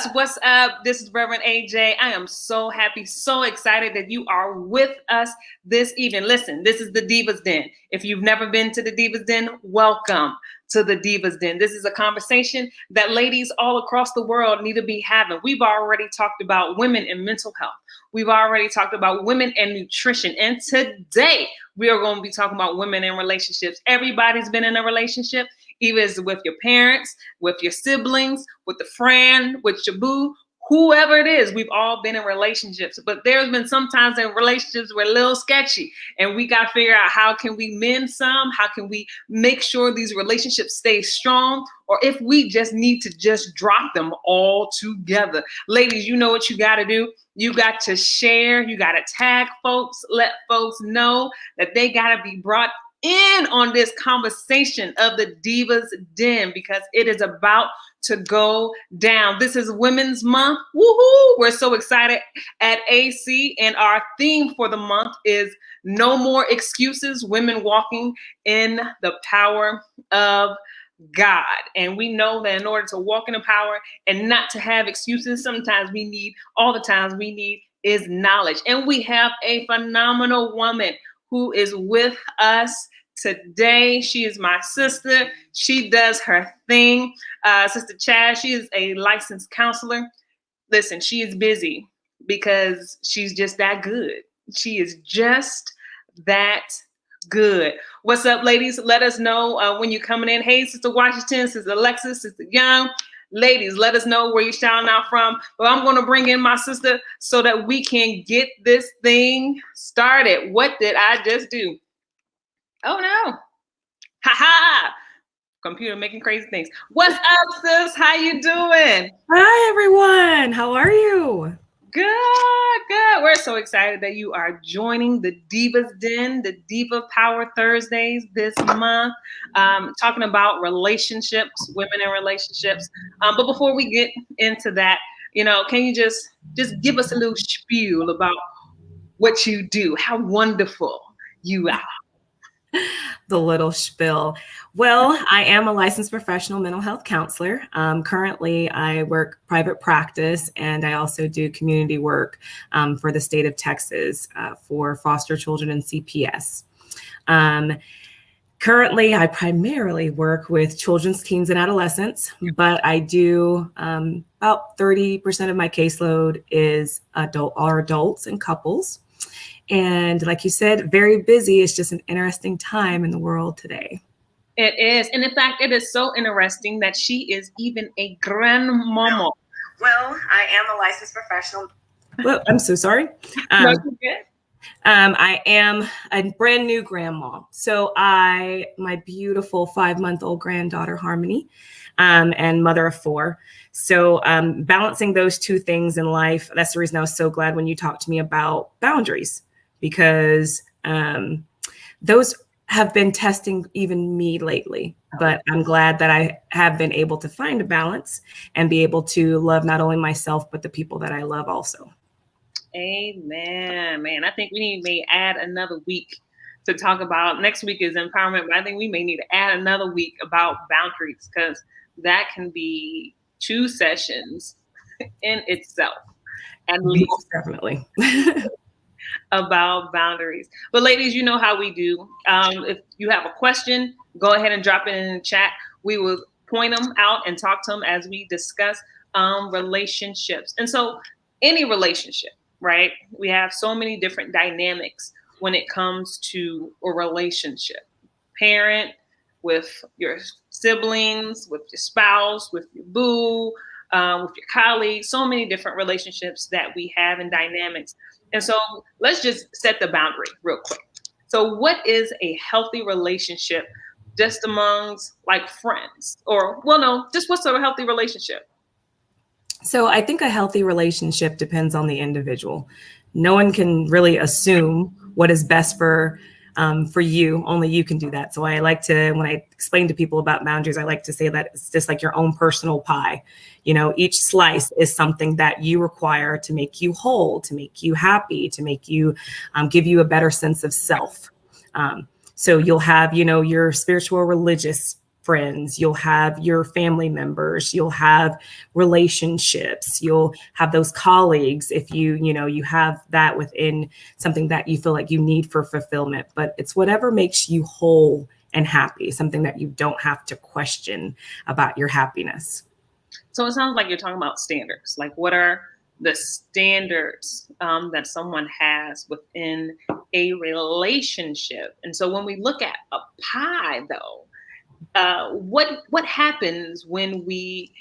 us? What's up? This is Reverend AJ. I am so happy, so excited that you are with us this evening. Listen, this is the Divas Den. If you've never been to the Divas Den, welcome to the Divas Den. This is a conversation that ladies all across the world need to be having. We've already talked about women and mental health. We've already talked about women and nutrition. And today we are going to be talking about women and relationships. Everybody's been in a relationship, either it's with your parents, with your siblings, with a friend, with your boo, whoever it is. We've all been in relationships, but there's been sometimes in relationships we're a little sketchy, and we got to figure out how can we mend some, how can we make sure these relationships stay strong, or if we just need to just drop them all together. Ladies, you know what you got to do. You got to share, you got to tag folks, let folks know that they got to be brought in on this conversation of the Divas Den, because it is about to go down. This is Women's Month. Woohoo! We're so excited at AC, and our theme for the month is No More Excuses, Women Walking in the Power of God. And we know that in order to walk in the power and not to have excuses, all the times we need is knowledge. And we have a phenomenal woman who is with us today. She is my sister. She does her thing. Sister Chad, she is a licensed counselor. Listen, she is busy because she's just that good. She is just that good. What's up, ladies? Let us know when you're coming in. Hey, Sister Washington, Sister Alexis, Sister Young. Ladies, let us know where you're shouting out from. But I'm going to bring in my sister so that we can get this thing started. What did I just do? Oh, no. Ha ha. Computer making crazy things. What's up, sis? How you doing? Hi, everyone. How are you? Good, good. We're so excited that you are joining the Divas Den, the Diva Power Thursdays this month, talking about relationships, women in relationships. But before we get into that, can you just give us a little spiel about what you do, how wonderful you are? The little spiel. Well, I am a licensed professional mental health counselor. Currently, I work private practice, and I also do community work for the state of Texas for foster children and CPS. Currently, I primarily work with children's, teens, and adolescents, but I do about 30% of my caseload is adults and couples. And like you said, very busy. It's just an interesting time in the world today. It is. And in fact, it is so interesting that she is even a grandmama. Well, I am a licensed professional. Well, I'm so sorry. No, you're good. I am a brand new grandma. So my beautiful 5-month-old granddaughter, Harmony, and mother of 4. So balancing those two things in life, that's the reason I was so glad when you talked to me about boundaries, because those have been testing even me lately. But I'm glad that I have been able to find a balance and be able to love not only myself, but the people that I love also. Amen, man. I think we may add another week to talk about. Next week is empowerment, but I think we may need to add another week about boundaries, because that can be 2 sessions in itself. At least, definitely. About boundaries. But ladies, you know how we do. If you have a question, go ahead and drop it in the chat. We will point them out and talk to them as we discuss relationships. And so any relationship, right? We have so many different dynamics when it comes to a relationship. Parent, with your siblings, with your spouse, with your boo, with your colleagues, so many different relationships that we have and dynamics. And so let's just set the boundary real quick. So what is a healthy relationship just amongst like friends? Or, well, no, just what's a healthy relationship? So I think a healthy relationship depends on the individual. No one can really assume what is best for you. Only you can do that. So I like to, when I explain to people about boundaries, I like to say that it's just like your own personal pie. Each slice is something that you require to make you whole, to make you happy, to make you, give you a better sense of self. So you'll have, your spiritual, religious friends, you'll have your family members, you'll have relationships, you'll have those colleagues if you have that within something that you feel like you need for fulfillment. But it's whatever makes you whole and happy, something that you don't have to question about your happiness. So it sounds like you're talking about standards. Like, what are the standards that someone has within a relationship? And so when we look at a pie, though, what happens when we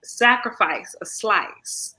sacrifice a slice?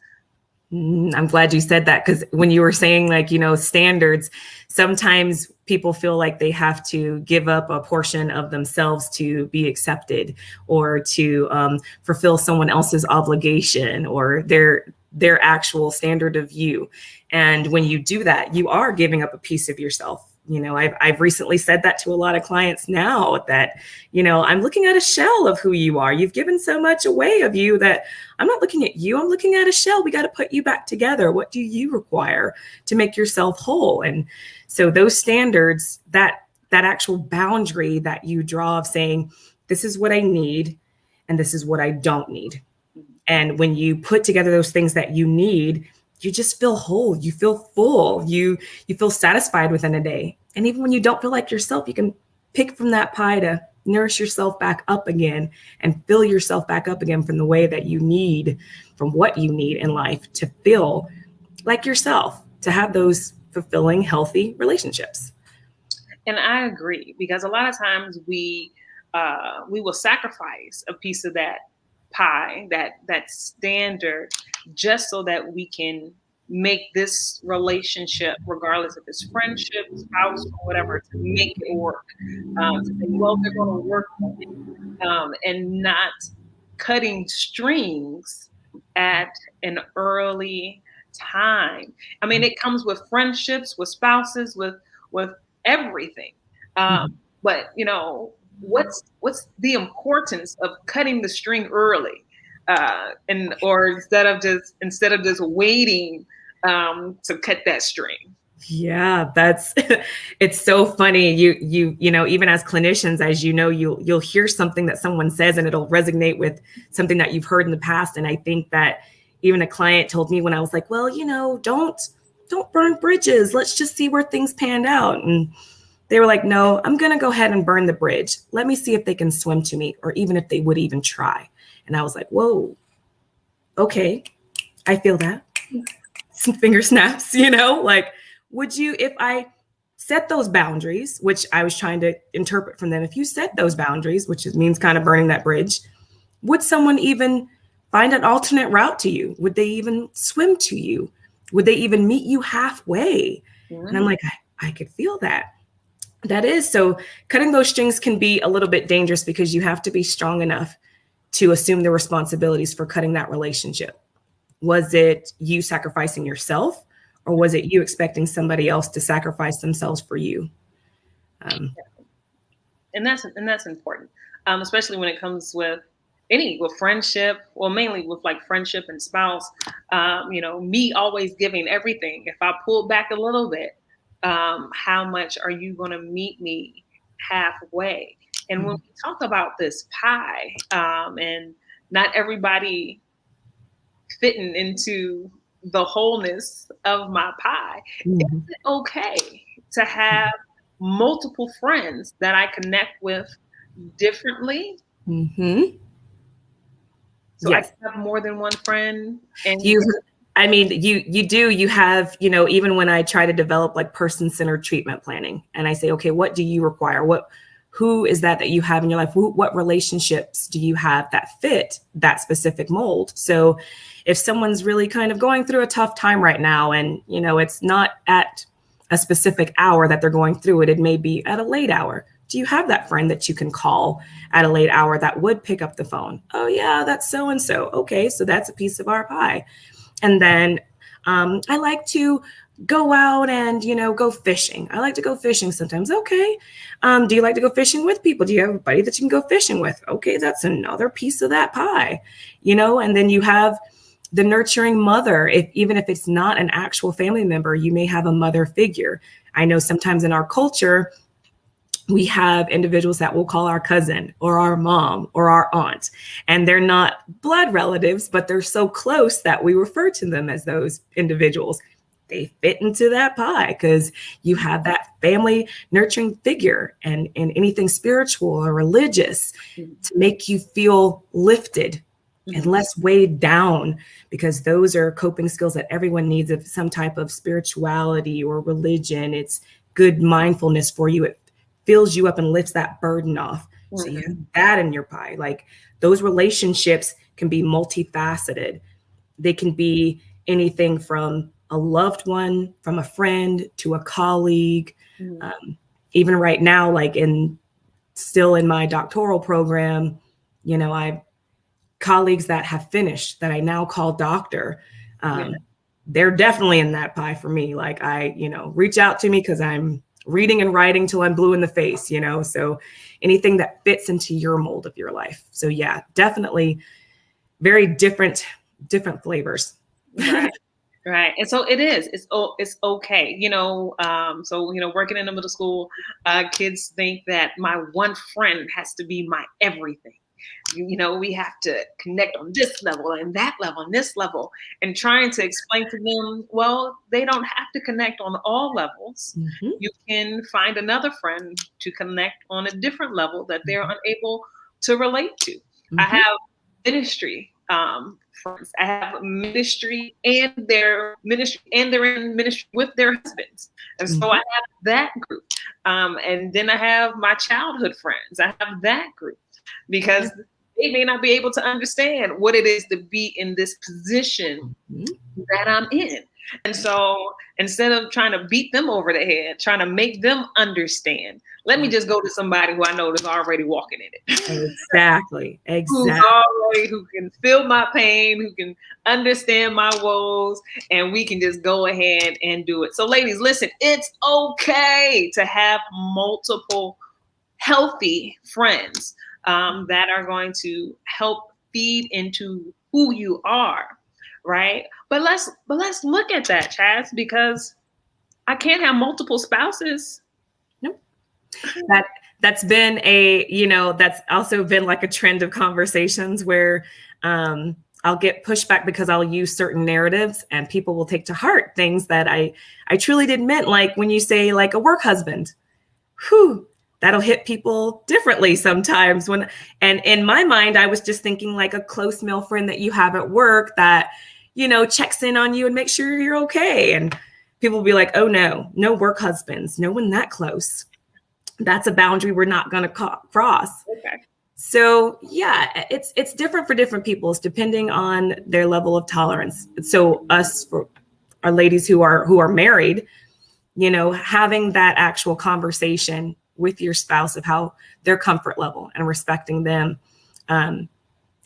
I'm glad you said that, because when you were saying standards, sometimes people feel like they have to give up a portion of themselves to be accepted, or to fulfill someone else's obligation or their actual standard of you. And when you do that, you are giving up a piece of yourself. I've recently said that to a lot of clients now, that, I'm looking at a shell of who you are. You've given so much away of you that I'm not looking at you. I'm looking at a shell. We got to put you back together. What do you require to make yourself whole? And so those standards, that actual boundary that you draw of saying, this is what I need and this is what I don't need. And when you put together those things that you need, you just feel whole, you feel full, you feel satisfied within a day. And even when you don't feel like yourself, you can pick from that pie to nourish yourself back up again and fill yourself back up again from the way that you need, from what you need in life to feel like yourself, to have those fulfilling, healthy relationships. And I agree, because a lot of times we will sacrifice a piece of that pie, that standard, just so that we can make this relationship, regardless if it's friendship, spouse, or whatever, to make it work. To say, well, they're going to work on it, and not cutting strings at an early time. I mean, it comes with friendships, with spouses, with everything. But what's the importance of cutting the string early, or instead of just waiting to cut that string? Yeah, it's so funny. You even as clinicians, as you'll hear something that someone says and it'll resonate with something that you've heard in the past. And I think that even a client told me when I was like, well, don't burn bridges. Let's just see where things panned out. And they were like, no, I'm going to go ahead and burn the bridge. Let me see if they can swim to me, or even if they would even try. And I was like, whoa, okay, I feel that. Some finger snaps, like, would you, if I set those boundaries, which I was trying to interpret from them, if you set those boundaries, which means kind of burning that bridge, would someone even find an alternate route to you? Would they even swim to you? Would they even meet you halfway? Mm-hmm. And I'm like, I could feel that. That is, so cutting those strings can be a little bit dangerous, because you have to be strong enough to assume the responsibilities for cutting that relationship. Was it you sacrificing yourself, or was it you expecting somebody else to sacrifice themselves for you? And that's important, especially when it comes with friendship, well, mainly with like friendship and spouse. Me always giving everything. If I pull back a little bit, how much are you going to meet me halfway? And when we talk about this pie, and not everybody fitting into the wholeness of my pie, is it okay to have multiple friends that I connect with differently? Mm-hmm. So yes. I have more than one friend. And you do, you have, even when I try to develop like person-centered treatment planning, and I say, okay, what do you require? Who is that you have in your life? What relationships do you have that fit that specific mold? So if someone's really kind of going through a tough time right now, and, it's not at a specific hour that they're going through it, it may be at a late hour. Do you have that friend that you can call at a late hour that would pick up the phone? Oh yeah, that's so-and-so. Okay, so that's a piece of our pie. And then I like to go out and, go fishing. I like to go fishing sometimes. Okay. Do you like to go fishing with people? Do you have a buddy that you can go fishing with? Okay, that's another piece of that pie, and then you have the nurturing mother. Even if it's not an actual family member, you may have a mother figure. I know sometimes in our culture, We have individuals that we'll call our cousin or our mom or our aunt, and they're not blood relatives, but they're so close that we refer to them as those individuals. They fit into that pie because you have that family nurturing figure and anything spiritual or religious to make you feel lifted and less weighed down, because those are coping skills that everyone needs of some type of spirituality or religion. It's good mindfulness for you. It fills you up and lifts that burden off. So you have that in your pie. Like, those relationships can be multifaceted. They can be anything from a loved one, from a friend, to a colleague. Even right now, like still in my doctoral program, you know, I've colleagues that have finished that I now call doctor. They're definitely in that pie for me. Like, reach out to me because I'm reading and writing till I'm blue in the face, so anything that fits into your mold of your life. So yeah, definitely very different flavors. Right. And so it's okay. Working in the middle school, kids think that my one friend has to be my everything. We have to connect on this level and that level and this level, and trying to explain to them, well, they don't have to connect on all levels. You can find another friend to connect on a different level that they're unable to relate to. I have ministry friends. I have ministry and they're in ministry with their husbands. And so I have that group. And then I have my childhood friends. I have that group, because they may not be able to understand what it is to be in this position that I'm in. And so instead of trying to beat them over the head, trying to make them understand, let me just go to somebody who I know is already walking in it. Exactly. Who can feel my pain, who can understand my woes, and we can just go ahead and do it. So ladies, listen, it's okay to have multiple healthy friends that are going to help feed into who you are, right? But let's look at that, Chaz, because I can't have multiple spouses. Nope. That's been that's also been like a trend of conversations where I'll get pushback because I'll use certain narratives and people will take to heart things that I truly didn't mean. Like when you say like a work husband, that'll hit people differently sometimes. And in my mind, I was just thinking like a close male friend that you have at work that, checks in on you and makes sure you're okay. And people will be like, oh no work husbands, no one that close. That's a boundary we're not going to cross. Okay. So yeah, it's different for different people. It's depending on their level of tolerance. So for our ladies who are married, having that actual conversation with your spouse of how their comfort level and respecting them,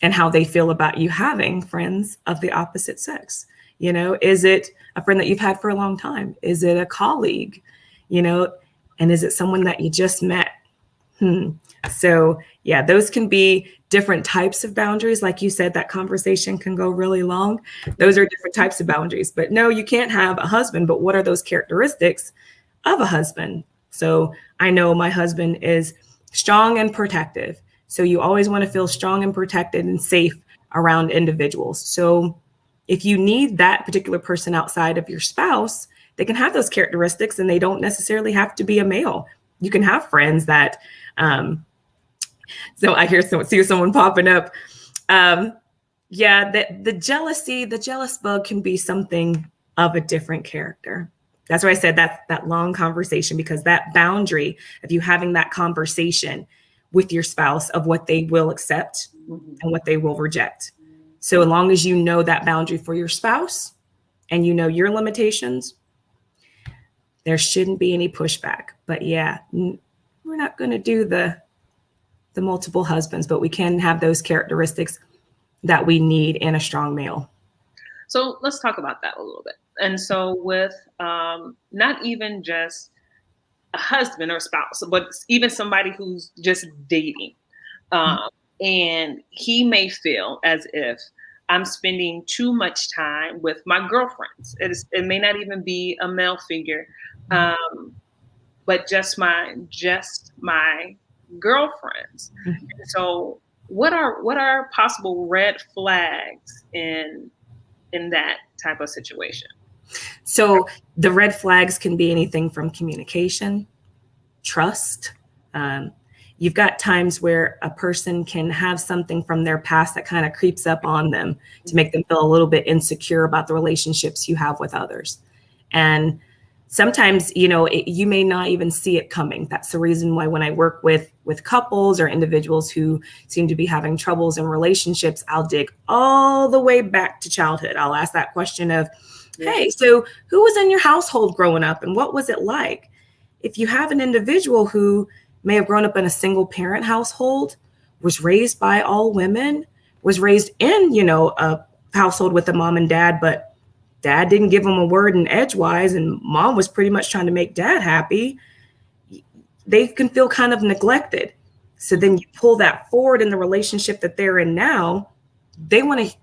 and how they feel about you having friends of the opposite sex. Is it a friend that you've had for a long time? Is it a colleague? And is it someone that you just met? So yeah, those can be different types of boundaries. Like you said, that conversation can go really long. Those are different types of boundaries. But no, you can't have a husband, but what are those characteristics of a husband? So I know my husband is strong and protective. So you always want to feel strong and protected and safe around individuals. So if you need that particular person outside of your spouse, they can have those characteristics and they don't necessarily have to be a male. You can have friends that, so I see someone popping up. The jealous bug can be something of a different character. That's why I said that long conversation, because that boundary of you having that conversation with your spouse of what they will accept and what they will reject. So as long as you know that boundary for your spouse and you know your limitations, there shouldn't be any pushback. But yeah, we're not going to do the multiple husbands, but we can have those characteristics that we need in a strong male. So let's talk about that a little bit. And so with not even just a husband or spouse, but even somebody who's just dating, and he may feel as if I'm spending too much time with my girlfriends. It may not even be a male figure. But but just my girlfriends. Mhm. And so what are possible red flags in that type of situation? So the red flags can be anything from communication, trust. You've got times where a person can have something from their past that kind of creeps up on them to make them feel a little bit insecure about the relationships you have with others. And sometimes, you may not even see it coming. That's the reason why when I work with couples or individuals who seem to be having troubles in relationships, I'll dig all the way back to childhood. I'll ask that question of, hey, so who was in your household growing up and what was it like? If you have an individual who may have grown up in a single parent household, was raised by all women, was raised in, a household with a mom and dad, but dad didn't give them a word in edgewise and mom was pretty much trying to make dad happy, they can feel kind of neglected. So then you pull that forward in the relationship that they're in now, they want to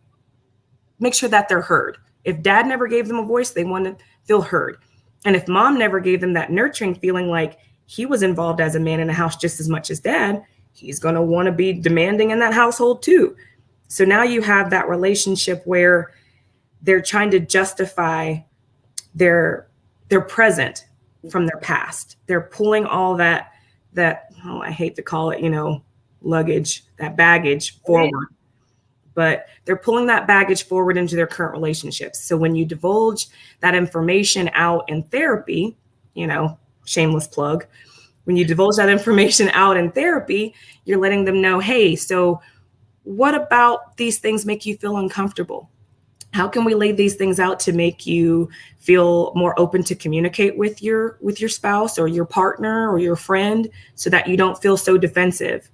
make sure that they're heard. If dad never gave them a voice, they want to feel heard. And if mom never gave them that nurturing feeling like he was involved as a man in the house just as much as dad, he's going to want to be demanding in that household too. So now you have that relationship where they're trying to justify their present from their past. They're pulling all that, I hate to call it, luggage, that baggage forward. But they're pulling that baggage forward into their current relationships. So when you divulge that information out in therapy, shameless plug, when you divulge that information out in therapy, you're letting them know, hey, so what about these things make you feel uncomfortable? How can we lay these things out to make you feel more open to communicate with your spouse or your partner or your friend so that you don't feel so defensive?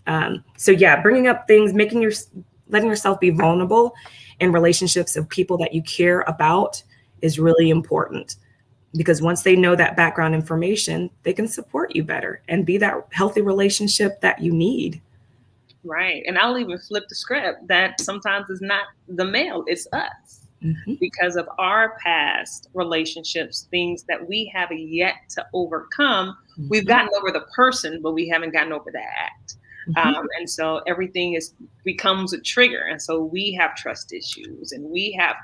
Bringing up things, letting yourself be vulnerable in relationships of people that you care about is really important, because once they know that background information, they can support you better and be that healthy relationship that you need. Right. And I'll even flip the script that sometimes it's not the male, it's us. Mm-hmm. Because of our past relationships, things that we have yet to overcome. Mm-hmm. We've gotten over the person, but we haven't gotten over the act. Mm-hmm. And so everything becomes a trigger. And so we have trust issues and we have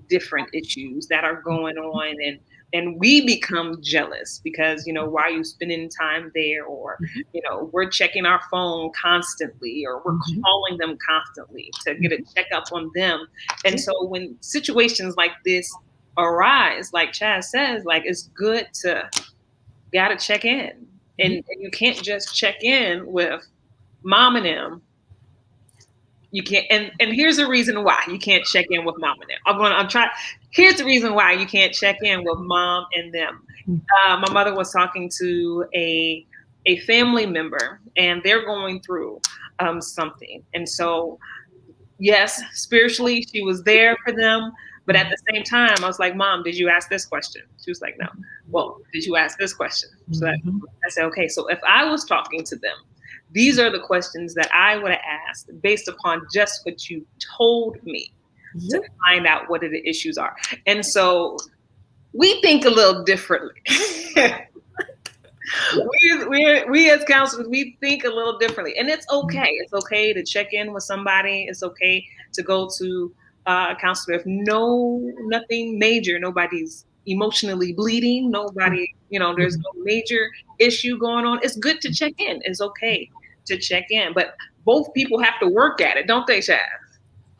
different issues that are going on, and we become jealous because, why are you spending time there? Or, we're checking our phone constantly, or we're mm-hmm. calling them constantly to get a checkup on them. And so when situations like this arise, like Chaz says, like, it's good to gotta check in. And you can't just check in with mom and them. You can't, and here's the reason why you can't check in with mom and them. Here's the reason why you can't check in with mom and them. My mother was talking to a family member, and they're going through something. And so, yes, spiritually, she was there for them. But at the same time, I was like, Mom, did you ask this question? She was like, no. Well, did you ask this question? So I said, okay, so if I was talking to them, these are the questions that I would have asked based upon just what you told me to find out what the issues are. And so we think a little differently. we as counselors, we think a little differently. And it's okay. It's okay to check in with somebody. It's okay to go to a counselor if nothing major, nobody's emotionally bleeding, nobody, there's no major issue going on. It's good to check in. It's okay to check in, but both people have to work at it, don't they, Chaz?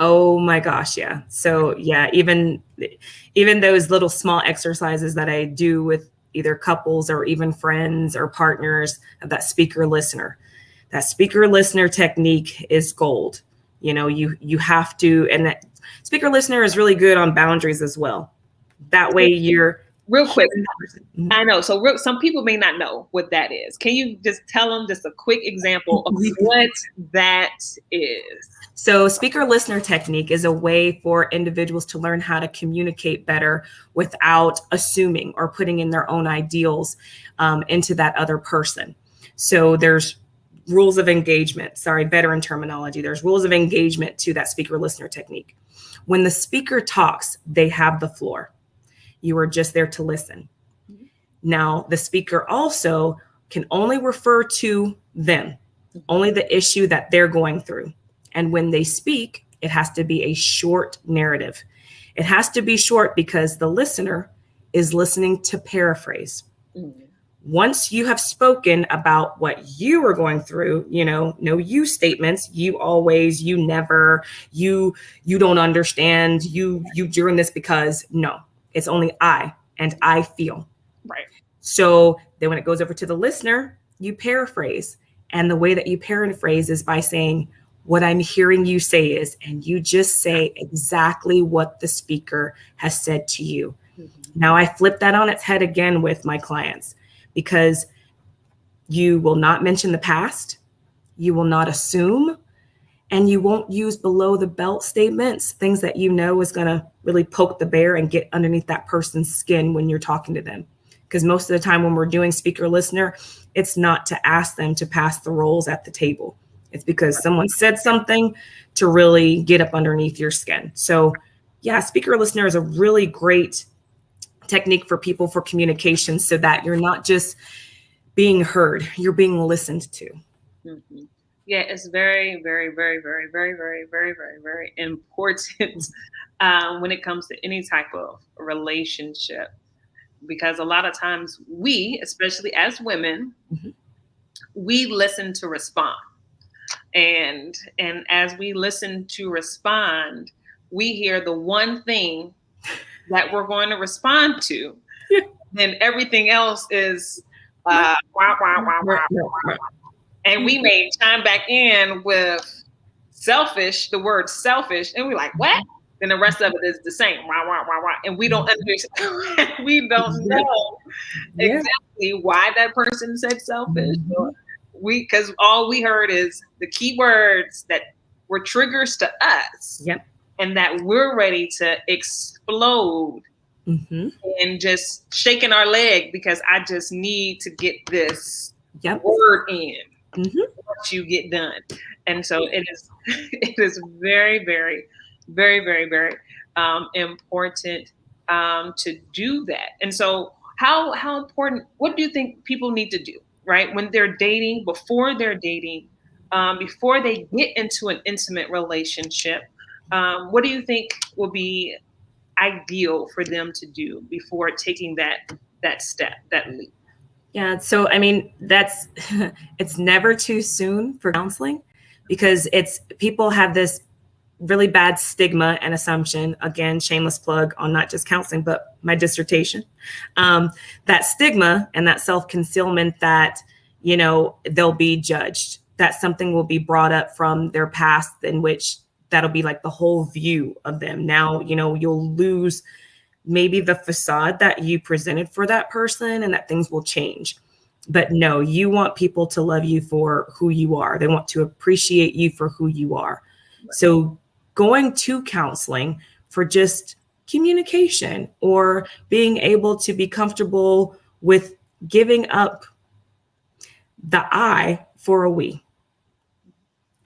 Oh my gosh, yeah. So yeah, even those little small exercises that I do with either couples or even friends or partners of that speaker listener technique is gold. You have to, and that speaker listener is really good on boundaries as well. That way you're real quick. I know. So some people may not know what that is. Can you just tell them just a quick example of what that is? So speaker listener technique is a way for individuals to learn how to communicate better without assuming or putting in their own ideals into that other person. So there's rules of engagement, veteran terminology. There's rules of engagement to that speaker listener technique. When the speaker talks, they have the floor. You are just there to listen. Now, the speaker also can only refer to them, only the issue that they're going through. And when they speak, it has to be a short narrative. It has to be short because the listener is listening to paraphrase. Mm-hmm. Once you have spoken about what you are going through, no you statements, you always, you never, you don't understand, you're doing this because, no, it's only I, and I feel. Right. So then when it goes over to the listener, you paraphrase. And the way that you paraphrase is by saying, what I'm hearing you say is, and you just say exactly what the speaker has said to you. Mm-hmm. Now I flip that on its head again with my clients, because you will not mention the past, you will not assume, and you won't use below the belt statements, things that is going to really poke the bear and get underneath that person's skin when you're talking to them. Because most of the time when we're doing speaker listener, it's not to ask them to pass the roles at the table. It's because someone said something to really get up underneath your skin. So yeah, speaker listener is a really great technique for people for communication, so that you're not just being heard, you're being listened to. Mm-hmm. Yeah, it's very, very, very, very, very, very, very, very, very important when it comes to any type of relationship, because a lot of times we, especially as women, mm-hmm. we listen to respond, and as we listen to respond, we hear the one thing that we're going to respond to, then everything else is wah, wah, wah, wah, wah. And we may chime back in with selfish, the word selfish, and we're like, what? Then the rest of it is the same, wah, wah, wah, wah. And we don't understand, we don't know exactly why that person said selfish. Because all we heard is the key words that were triggers to us. Yep. And that we're ready to explode, mm-hmm. and just shaking our leg because I just need to get this word in, mm-hmm. once you get done. And so it is very, very, very, very, very important to do that. And so how important, what do you think people need to do, right? When they're dating, before they're dating, before they get into an intimate relationship, what do you think will be ideal for them to do before taking that step, that leap? Yeah. So, I mean, it's never too soon for counseling, because people have this really bad stigma and assumption, again, shameless plug on not just counseling, but my dissertation, that stigma and that self-concealment that, they'll be judged, that something will be brought up from their past in which that'll be like the whole view of them. Now, you'll lose maybe the facade that you presented for that person, and that things will change. But no, you want people to love you for who you are. They want to appreciate you for who you are. So going to counseling for just communication, or being able to be comfortable with giving up the I for a we.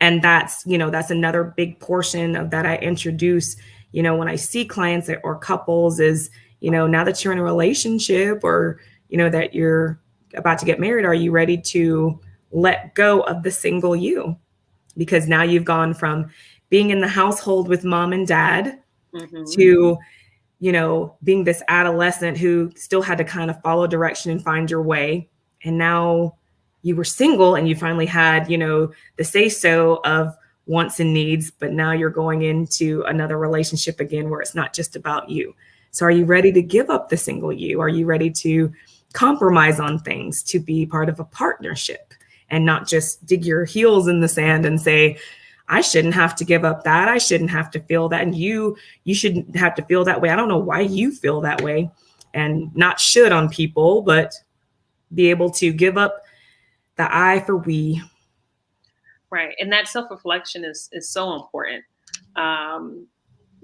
And that's another big portion of that I introduce, when I see clients or couples is, now that you're in a relationship, or, that you're about to get married, are you ready to let go of the single you? Because now you've gone from being in the household with mom and dad, mm-hmm. to, being this adolescent who still had to kind of follow direction and find your way. And now you were single and you finally had, the say-so of wants and needs, but now you're going into another relationship again where it's not just about you. So are you ready to give up the single you? Are you ready to compromise on things to be part of a partnership, and not just dig your heels in the sand and say, I shouldn't have to give up that. I shouldn't have to feel that. And you shouldn't have to feel that way. I don't know why you feel that way, and not should on people, but be able to give up the I for we. Right. And that self-reflection is so important,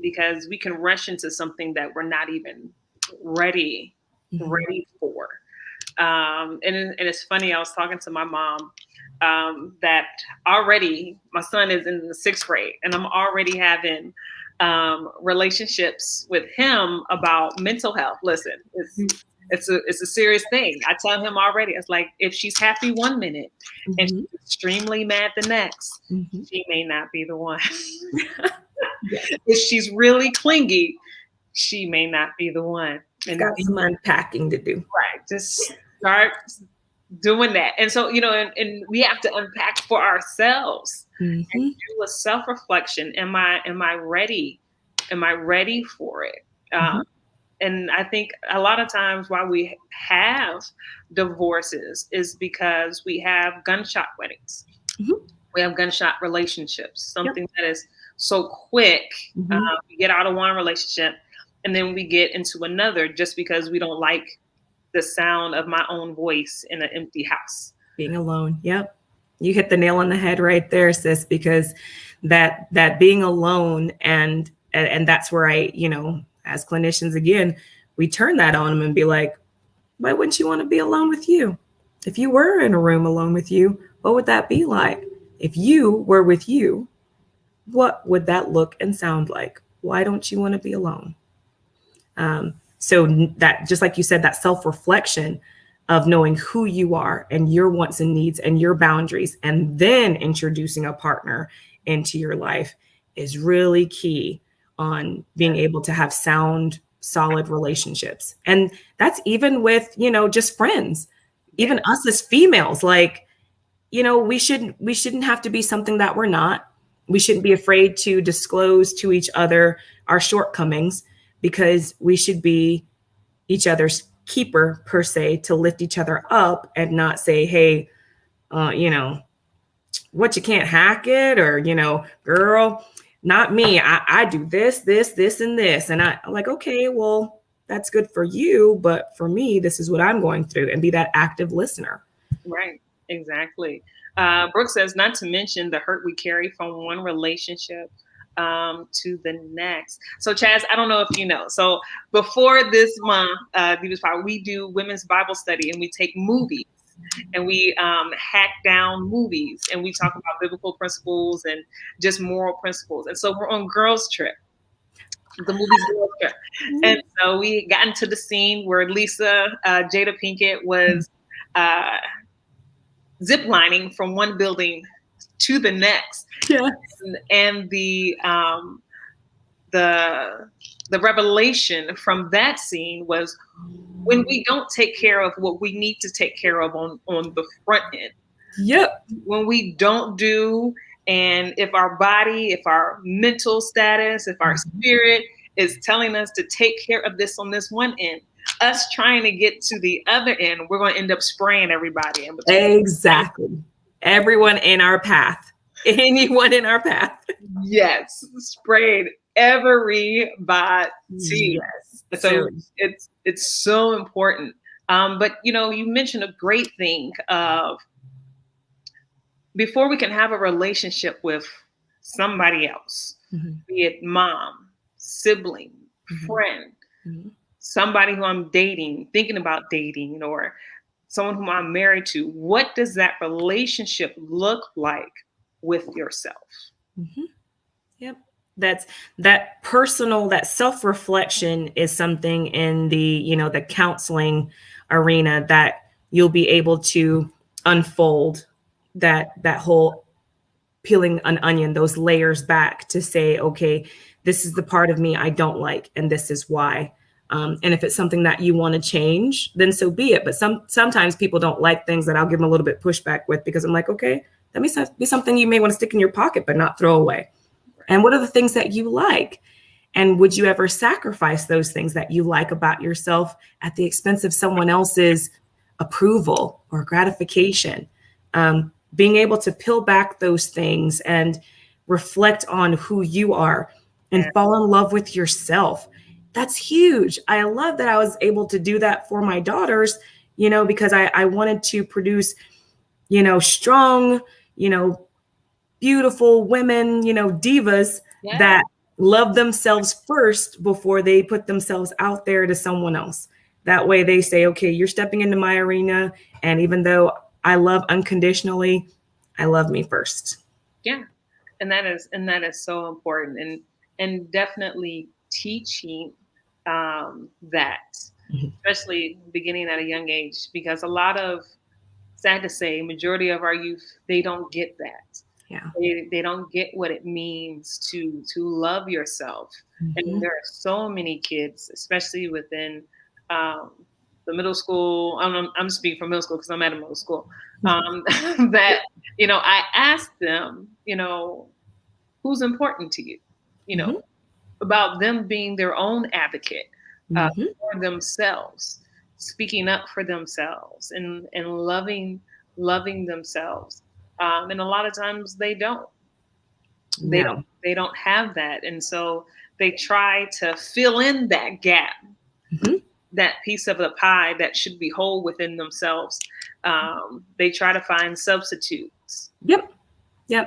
because we can rush into something that we're not even ready for. And it's funny, I was talking to my mom, that already my son is in the 6th grade, and I'm already having relationships with him about mental health. Listen, It's a serious thing. I tell him already. It's like, if she's happy one minute and she's extremely mad the next, she may not be the one. If she's really clingy, she may not be the one. And got some unpacking to do. Right. Just start doing that. And so, and we have to unpack for ourselves and do a self-reflection. Am I ready? Am I ready for it? And I think a lot of times why we have divorces is because we have gunshot weddings. We have gunshot relationships, something that is so quick. We get out of one relationship and then we get into another just because we don't like the sound of my own voice in an empty house. Being alone. Yep. You hit the nail on the head right there, sis, because that being alone and that's where as clinicians, again, we turn that on them and be like, why wouldn't you want to be alone with you? If you were in a room alone with you, what would that be like? If you were with you, what would that look and sound like? Why don't you want to be alone? So that, just like you said, that self-reflection of knowing who you are and your wants and needs and your boundaries, and then introducing a partner into your life is really key on being able to have sound, solid relationships. And that's even with, just friends, even us as females, like, we shouldn't have to be something that we're not. We shouldn't be afraid to disclose to each other our shortcomings, because we should be each other's keeper, per se, to lift each other up and not say, hey, what, you can't hack it, or, girl, not me. I do this, and this. And I'm like, okay, well, that's good for you. But for me, this is what I'm going through, and be that active listener. Right. Exactly. Brooke says, not to mention the hurt we carry from one relationship to the next. So Chaz, I don't know if you know. So before this month, Divas Power, we do women's Bible study, and we take movies and we hack down movies, and we talk about biblical principles and just moral principles. And so we're on Girls Trip. The movie's Girls Trip. And so we got into the scene where Lisa, Jada Pinkett, was ziplining from one building to the next. Yeah. And the revelation from that scene was, when we don't take care of what we need to take care of on the front end. Yep. When we don't do, and if our body, if our mental status, if our spirit is telling us to take care of this on this one end, us trying to get to the other end, we're going to end up spraying everybody in between. Exactly. Everyone in our path. Anyone in our path. Yes. Sprayed everybody. Yes. So it's so important. But you mentioned a great thing of, before we can have a relationship with somebody else, be it mom, sibling, friend, somebody who I'm dating, thinking about dating, or someone whom I'm married to, what does that relationship look like with yourself? Yep. That personal, that self-reflection is something in the, the counseling arena that you'll be able to unfold that whole peeling an onion, those layers back, to say, okay, this is the part of me I don't like, and this is why. And if it's something that you want to change, then so be it. But sometimes people don't like things that I'll give them a little bit pushback with, because I'm like, okay, that may be something you may want to stick in your pocket, but not throw away. And what are the things that you like? And would you ever sacrifice those things that you like about yourself at the expense of someone else's approval or gratification? Being able to peel back those things and reflect on who you are and fall in love with yourself. That's huge. I love that I was able to do that for my daughters, because I wanted to produce, strong, beautiful women, divas that love themselves first before they put themselves out there to someone else. That way they say, okay, you're stepping into my arena. And even though I love unconditionally, I love me first. Yeah. And that is so important, and definitely teaching that especially beginning at a young age, because a lot of, sad to say, majority of our youth, they don't get that. Yeah. They don't get what it means to love yourself. And there are so many kids, especially within um, the middle school. I'm speaking from middle school because I'm at a middle school. That I asked them, who's important to you, about them being their own advocate for themselves, speaking up for themselves, and loving themselves. And a lot of times they don't. No. They don't have that, and so they try to fill in that gap, that piece of the pie that should be whole within themselves. They try to find substitutes. Yep.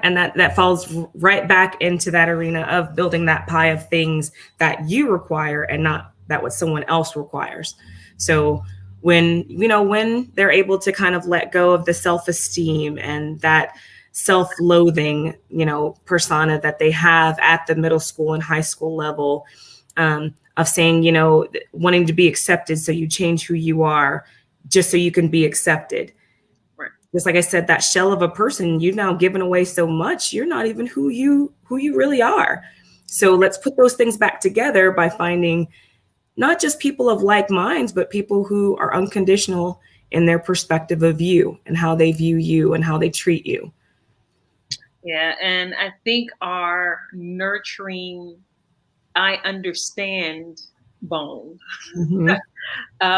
And that falls right back into that arena of building that pie of things that you require and not that what someone else requires. So when they're able to kind of let go of the self-esteem and that self-loathing, persona that they have at the middle school and high school level, of saying, wanting to be accepted. So you change who you are just so you can be accepted. Just like I said, that shell of a person, you've now given away so much, you're not even who you really are. So let's put those things back together by finding not just people of like minds, but people who are unconditional in their perspective of you and how they view you and how they treat you. Yeah, and I think our nurturing, I understand bone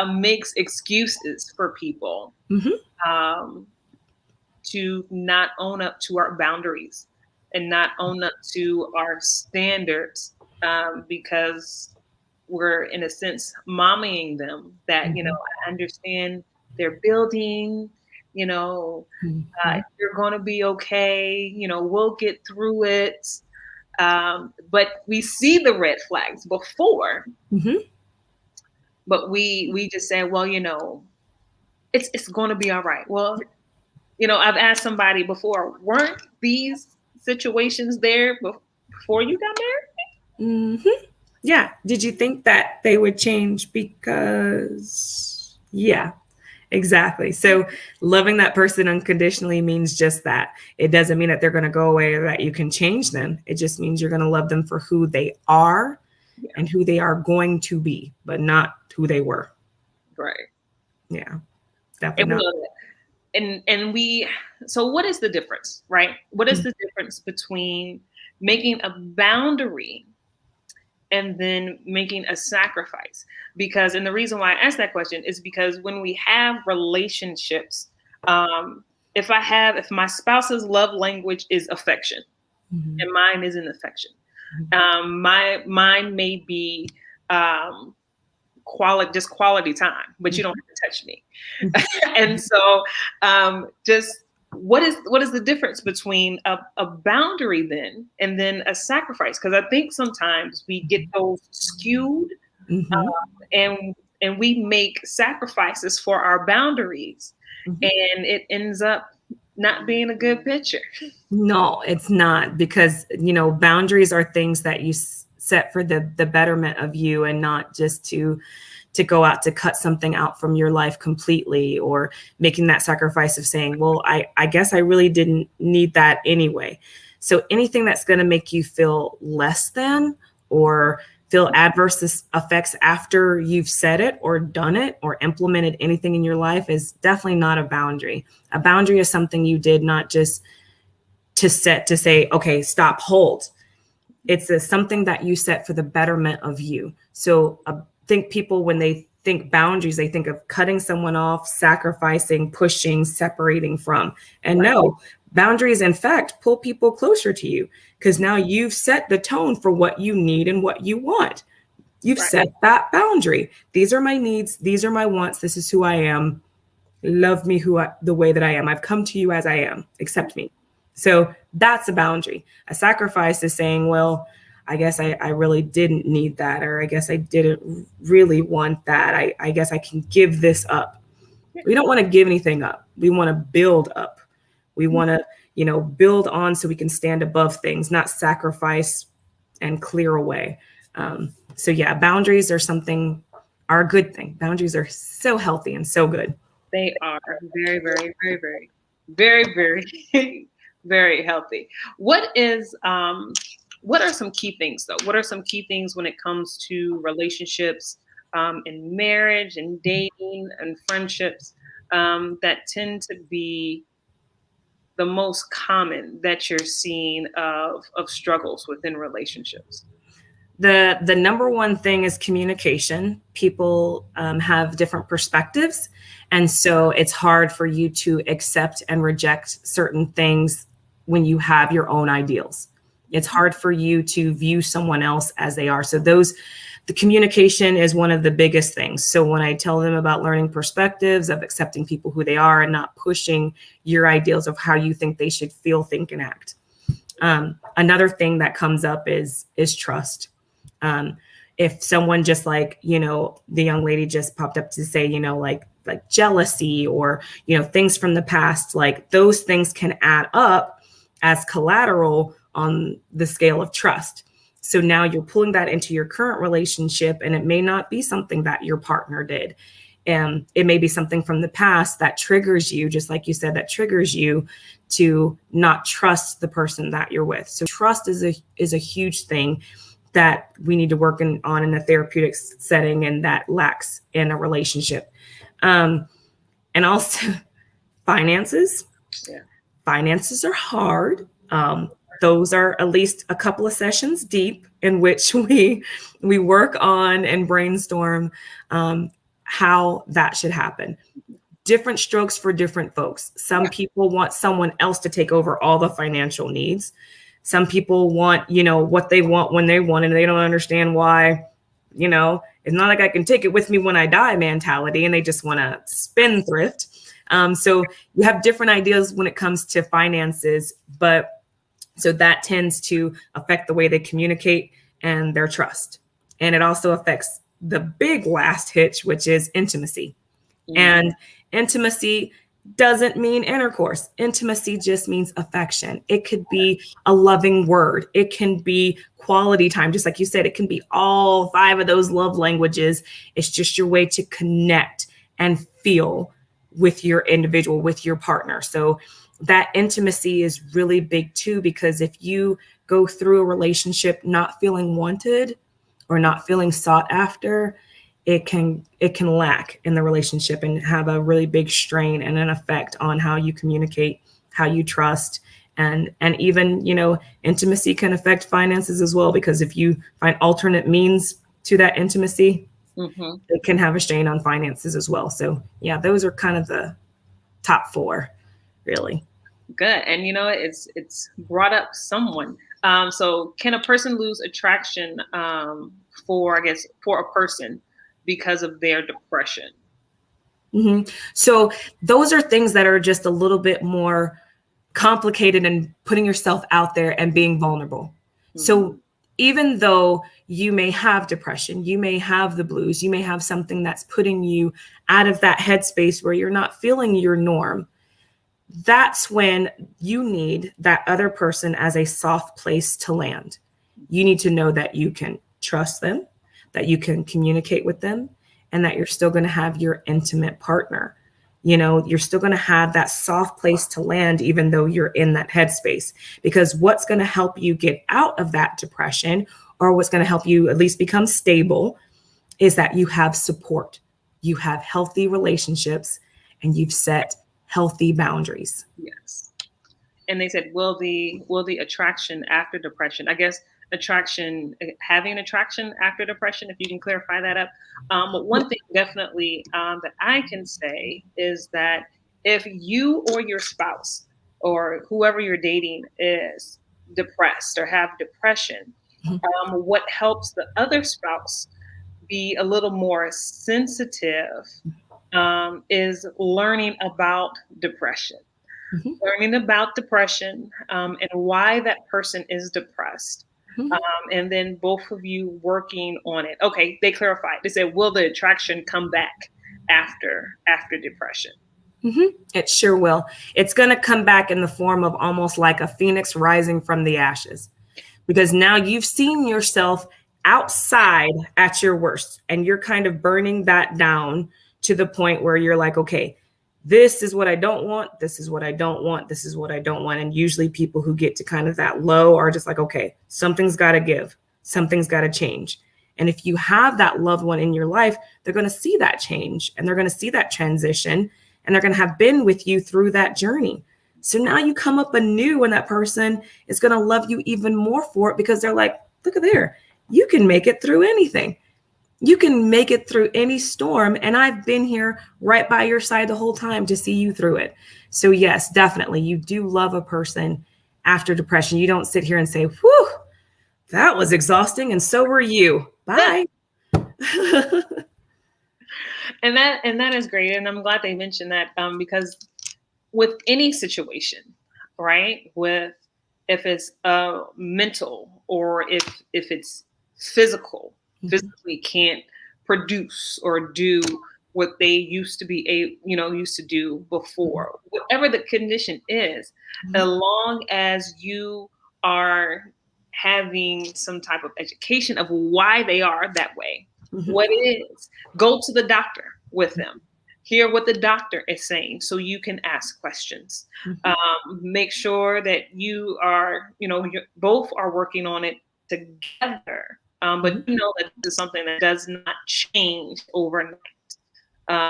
makes excuses for people to not own up to our boundaries and not own up to our standards, because we're, in a sense, mommying them that, I understand they're building, you're going to be okay, we'll get through it. But we see the red flags before, but we just say, well, it's going to be all right. Well, I've asked somebody before, weren't these situations there before you got married? Yeah. Did you think that they would change? Because, yeah, exactly. So loving that person unconditionally means just that. It doesn't mean that they're going to go away or that you can change them. It just means you're going to love them for who they are and who they are going to be, but not who they were. Right. Yeah, definitely. So what is the difference, right? What is the difference between making a boundary and then making a sacrifice? And the reason why I asked that question is because when we have relationships, if my spouse's love language is affection and mine isn't affection, mine may be quality time, but you don't have to touch me. And so just what is the difference between a boundary then and then a sacrifice? Because I think sometimes we get those skewed, and we make sacrifices for our boundaries, and it ends up not being a good picture. No, it's not, because boundaries are things that you set for the betterment of you, and not just to go out to cut something out from your life completely, or making that sacrifice of saying, well, I guess I really didn't need that anyway. So anything that's going to make you feel less than or feel adverse effects after you've said it or done it or implemented anything in your life is definitely not a boundary. A boundary is something you did not just to set to say, okay, stop, hold. It's something that you set for the betterment of you. So I think people, when they think boundaries, they think of cutting someone off, sacrificing, pushing, separating from. And no, boundaries, in fact, pull people closer to you, because now you've set the tone for what you need and what you want. You've set that boundary. These are my needs. These are my wants. This is who I am. Love me the way that I am. I've come to you as I am. Accept me. So that's a boundary. A sacrifice is saying, well, I guess I really didn't need that, or I guess I didn't really want that. I guess I can give this up. We don't want to give anything up. We want to build up. We want to, build on so we can stand above things, not sacrifice and clear away. So yeah, boundaries are something are a good thing. Boundaries are so healthy and so good. They are very, very, very, very, very, very, very healthy. What are some key things though? What are some key things when it comes to relationships, and marriage and dating and friendships, that tend to be the most common that you're seeing of struggles within relationships? The number one thing is communication. People have different perspectives, and so it's hard for you to accept and reject certain things when you have your own ideals. It's hard for you to view someone else as they are. So the communication is one of the biggest things. So when I tell them about learning perspectives, of accepting people who they are and not pushing your ideals of how you think they should feel, think, and act. Another thing that comes up is trust. If someone just like, the young lady just popped up to say, like jealousy or, things from the past, like those things can add up as collateral on the scale of trust. So now you're pulling that into your current relationship, and it may not be something that your partner did. And it may be something from the past that triggers you, just like you said, that triggers you to not trust the person that you're with. So trust is a huge thing that we need to work on in a therapeutic setting, and that lacks in a relationship. And also finances. Yeah. Finances are hard. Those are at least a couple of sessions deep in which we work on and brainstorm how that should happen. Different strokes for different folks. Some people want someone else to take over all the financial needs. Some people want, what they want when they want, and they don't understand why, it's not like I can take it with me when I die mentality, and they just want to spendthrift. So you have different ideas when it comes to finances, but so that tends to affect the way they communicate and their trust. And it also affects the big last hitch, which is intimacy. Mm-hmm. And intimacy doesn't mean intercourse. Intimacy just means affection. It could be a loving word. It can be quality time. Just like you said, it can be all 5 of those love languages. It's just your way to connect and feel with your individual, with your partner. So that intimacy is really big too, because if you go through a relationship not feeling wanted or not feeling sought after, it can lack in the relationship and have a really big strain and an effect on how you communicate, how you trust, and even, intimacy can affect finances as well, because if you find alternate means to that intimacy, mm-hmm. it can have a strain on finances as well. So yeah, those are kind of the top 4, really. Good. And it's brought up someone. So can a person lose attraction for a person because of their depression? Mm-hmm. So those are things that are just a little bit more complicated, and putting yourself out there and being vulnerable. Mm-hmm. So even though you may have depression, you may have the blues, you may have something that's putting you out of that headspace where you're not feeling your norm, that's when you need that other person as a soft place to land. You need to know that you can trust them, that you can communicate with them, and that you're still going to have your intimate partner. You're still going to have that soft place to land, even though you're in that headspace, because what's going to help you get out of that depression, or what's going to help you at least become stable, is that you have support, you have healthy relationships, and you've set healthy boundaries. Yes. And they said, will the attraction after depression, I guess having attraction after depression, if you can clarify that up. But one thing definitely that I can say is that if you or your spouse or whoever you're dating is depressed or have depression, what helps the other spouse be a little more sensitive is learning about depression. Mm-hmm. Learning about depression and why that person is depressed. Mm-hmm. And then both of you working on it. Okay, they clarified. They said, will the attraction come back after depression? Mm-hmm. It sure will. It's going to come back in the form of almost like a phoenix rising from the ashes, because now you've seen yourself outside at your worst, and you're kind of burning that down to the point where you're like, okay, this is what I don't want. This is what I don't want. This is what I don't want. And usually people who get to kind of that low are just like, okay, something's got to give. Something's got to change. And if you have that loved one in your life, they're going to see that change, and they're going to see that transition, and they're going to have been with you through that journey. So now you come up anew, and that person is going to love you even more for it, because they're like, look at there, you can make it through anything. You can make it through any storm. And I've been here right by your side the whole time to see you through it. So yes, definitely. You do love a person after depression. You don't sit here and say, whew, that was exhausting. And so were you. Bye. And that is great. And I'm glad they mentioned that, because with any situation, right? If it's mental, or if it's physically can't produce or do what they used to do before, whatever the condition is, as long as you are having some type of education of why they are that way, what it is, go to the doctor with them, hear what the doctor is saying, so you can ask questions. Make sure that you are, you both are working on it together. But that this is something that does not change overnight.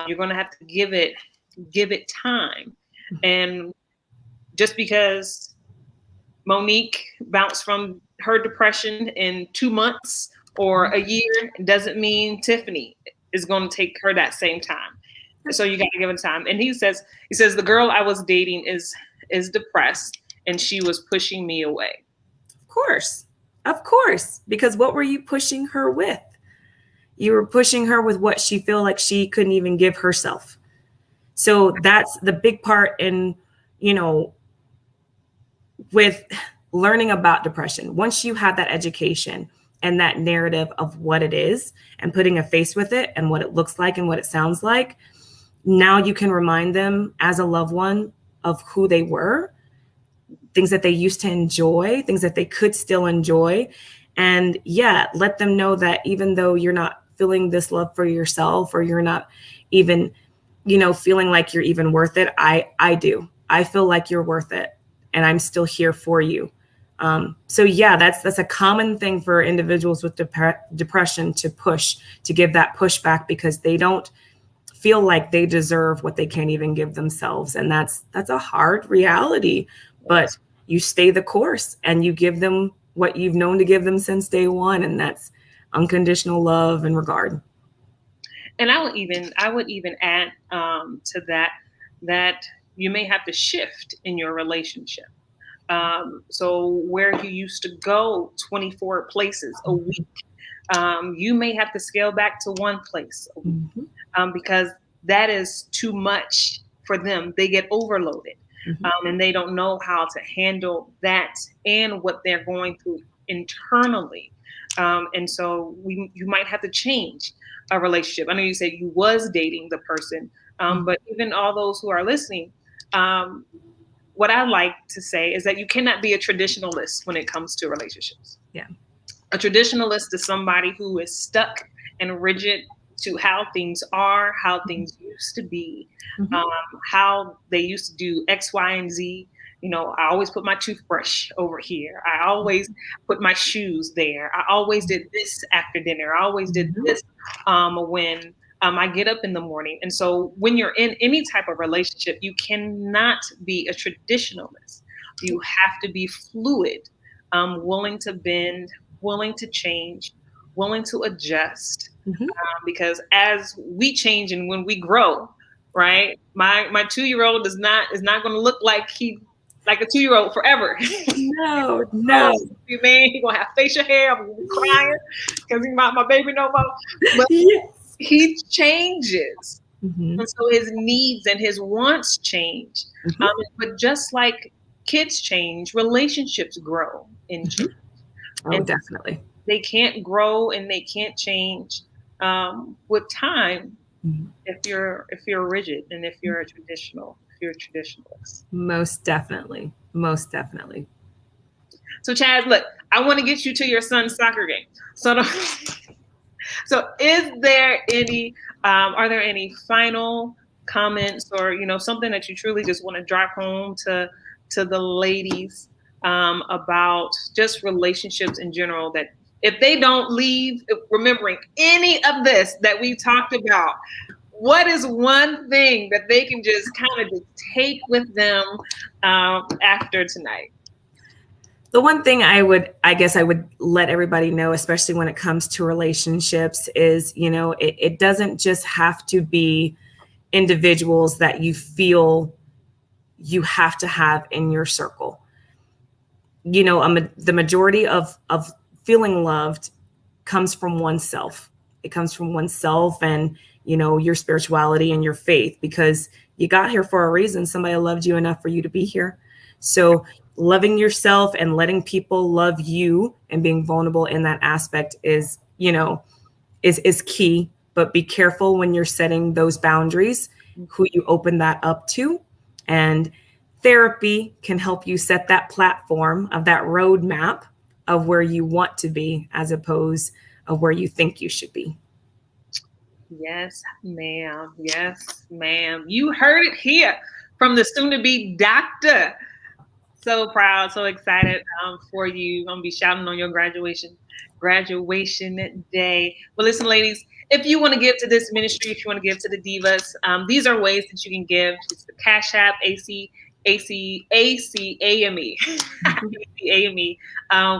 You're going to have to give it time. And just because Monique bounced from her depression in 2 months or a year doesn't mean Tiffany is going to take her that same time. So you got to give it time. And he says the girl I was dating is depressed, and she was pushing me away. Of course, because what were you pushing her with? You were pushing her with what she felt like she couldn't even give herself. So that's the big part in, with learning about depression. Once you have that education and that narrative of what it is, and putting a face with it and what it looks like and what it sounds like, now you can remind them as a loved one of who they were, things that they used to enjoy, things that they could still enjoy. And let them know that even though you're not feeling this love for yourself, or you're not even, feeling like you're even worth it, I do. I feel like you're worth it, and I'm still here for you. That's a common thing for individuals with depression to give that pushback, because they don't feel like they deserve what they can't even give themselves. And that's a hard reality, but you stay the course and you give them what you've known to give them since day one. And that's unconditional love and regard. And I would even add to that you may have to shift in your relationship. So where you used to go 24 places a week, you may have to scale back to one place a week, because that is too much for them. They get overloaded. And they don't know how to handle that and what they're going through internally. And so you might have to change a relationship. I know you said you was dating the person, but even all those who are listening, what I like to say is that you cannot be a traditionalist when it comes to relationships. Yeah. A traditionalist is somebody who is stuck and rigid to how things are, how things used to be, how they used to do X, Y, and Z. I always put my toothbrush over here. I always put my shoes there. I always did this after dinner. I always did this when I get up in the morning. And so when you're in any type of relationship, you cannot be a traditionalist. You have to be fluid, willing to bend, willing to change, willing to adjust. Because as we change and when we grow, right? My 2-year-old is not going to look like a 2-year-old forever. No. Man, he's gonna have facial hair. I'm gonna be crying because he's my baby no more. But he changes, and so his needs and his wants change. But just like kids change, relationships grow and change. And definitely. They can't grow and they can't change with time if you're rigid and if you're a traditionalist. Most definitely. So Chaz, look, I want to get you to your son's soccer game. So, so is there any, are there any final comments or, something that you truly just want to drive home to the ladies about just relationships in general, that if they don't leave remembering any of this that we talked about, what is one thing that they can just kind of just take with them after tonight? The one thing I guess I would let everybody know, especially when it comes to relationships, is, it doesn't just have to be individuals that you feel you have to have in your circle. The majority of feeling loved comes from oneself. It comes from oneself and, your spirituality and your faith, because you got here for a reason. Somebody loved you enough for you to be here. So loving yourself and letting people love you and being vulnerable in that aspect is key. But be careful when you're setting those boundaries, who you open that up to. And therapy can help you set that platform of that roadmap of where you want to be, as opposed of where you think you should be. Yes, ma'am. Yes, ma'am. You heard it here from the soon-to-be doctor. So proud, so excited for you. I'm going to be shouting on your graduation day. Well, listen, ladies, if you want to give to this ministry, if you want to give to the Divas, these are ways that you can give. It's the Cash App, ACAME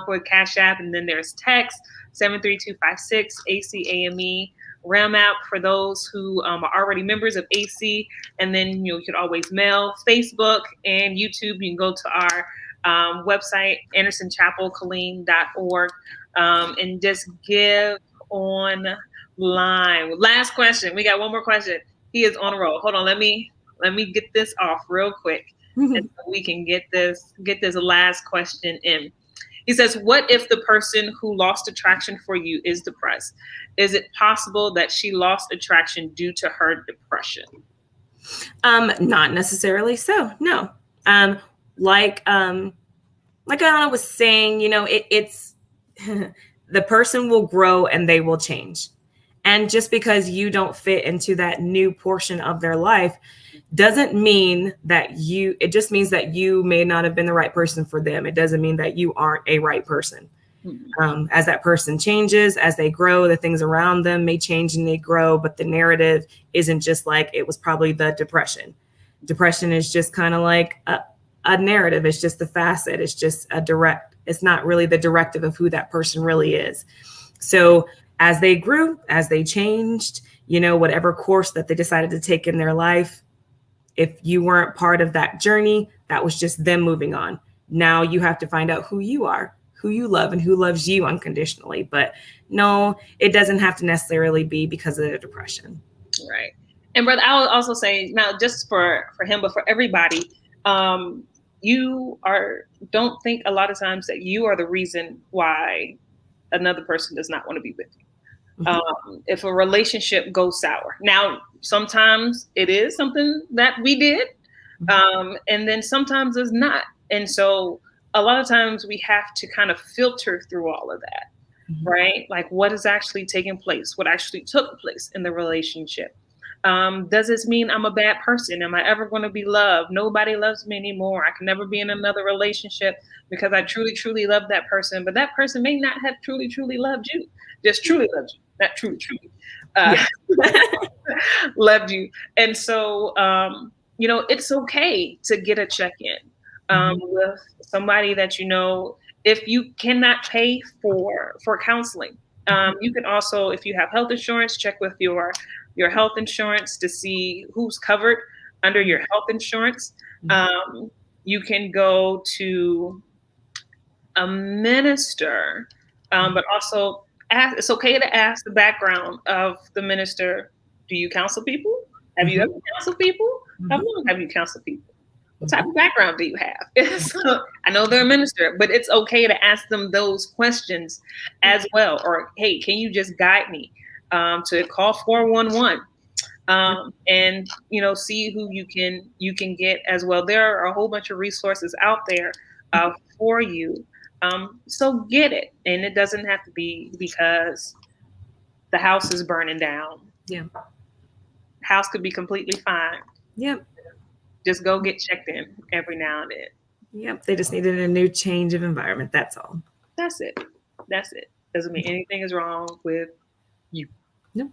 for Cash App, and then there's text 73256 ACAME. RAM app for those who are already members of AC, and then you can always mail. Facebook and YouTube, you can go to our website, andersonchapelcolleen.org, and just give online. Last question. We got one more question. He is on a roll. Hold on. Let me get this off real quick, and so we can get this last question in. He says, what if the person who lost attraction for you is depressed? Is it possible that she lost attraction due to her depression? Not necessarily so, no. Like Anna was saying, it's the person will grow and they will change. And just because you don't fit into that new portion of their life doesn't mean that it just means that you may not have been the right person for them. It doesn't mean that you aren't a right person. As that person changes, as they grow, the things around them may change and they grow, but the narrative isn't just like it was probably the depression. Depression is just kind of like a narrative. It's just the facet. It's just it's not really the directive of who that person really is. So as they grew, as they changed, whatever course that they decided to take in their life, if you weren't part of that journey, that was just them moving on. Now you have to find out who you are, who you love, and who loves you unconditionally. But no, it doesn't have to necessarily be because of the depression. Right. And brother, I would also say, not just for him, but for everybody, don't think a lot of times that you are the reason why another person does not want to be with you. If a relationship goes sour. Now, sometimes it is something that we did, and then sometimes it's not. And so a lot of times we have to kind of filter through all of that, right? Like what is actually taking place, what actually took place in the relationship. Does this mean I'm a bad person? Am I ever going to be loved? Nobody loves me anymore. I can never be in another relationship because I truly, truly love that person. But that person may not have truly, truly loved you. Just truly loved you. Not truly, truly loved you. And so, it's okay to get a check-in with somebody that if you cannot pay for counseling. You can also, if you have health insurance, check with your health insurance to see who's covered under your health insurance. You can go to a minister, but also it's okay to ask the background of the minister. Do you counsel people? Have you ever counseled people? How long have you counseled people? What type of background do you have? So, I know they're a minister, but it's okay to ask them those questions as well. Or, hey, can you just guide me to call 411 and see who you can get as well. There are a whole bunch of resources out there for you So get it. And it doesn't have to be because the house is burning down. Yeah. House could be completely fine. Yep. Just go get checked in every now and then. Yep. They just needed a new change of environment. That's all. That's it. That's it. Doesn't mean anything is wrong with you. Nope.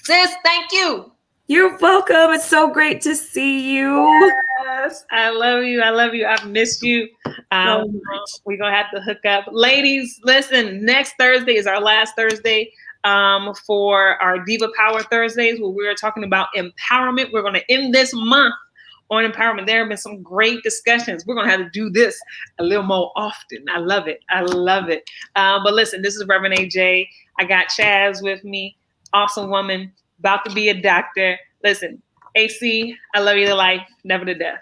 Sis, thank you. You're welcome. It's so great to see you. Yes, I love you. I love you. I've missed you. So We're going to have to hook up. Ladies, listen, next Thursday is our last Thursday for our Diva Power Thursdays, where we're talking about empowerment. We're going to end this month on empowerment. There have been some great discussions. We're going to have to do this a little more often. I love it. I love it. But listen, this is Reverend AJ. I got Chaz with me. Awesome woman, about to be a doctor. Listen, AC, I love you to life, never to death.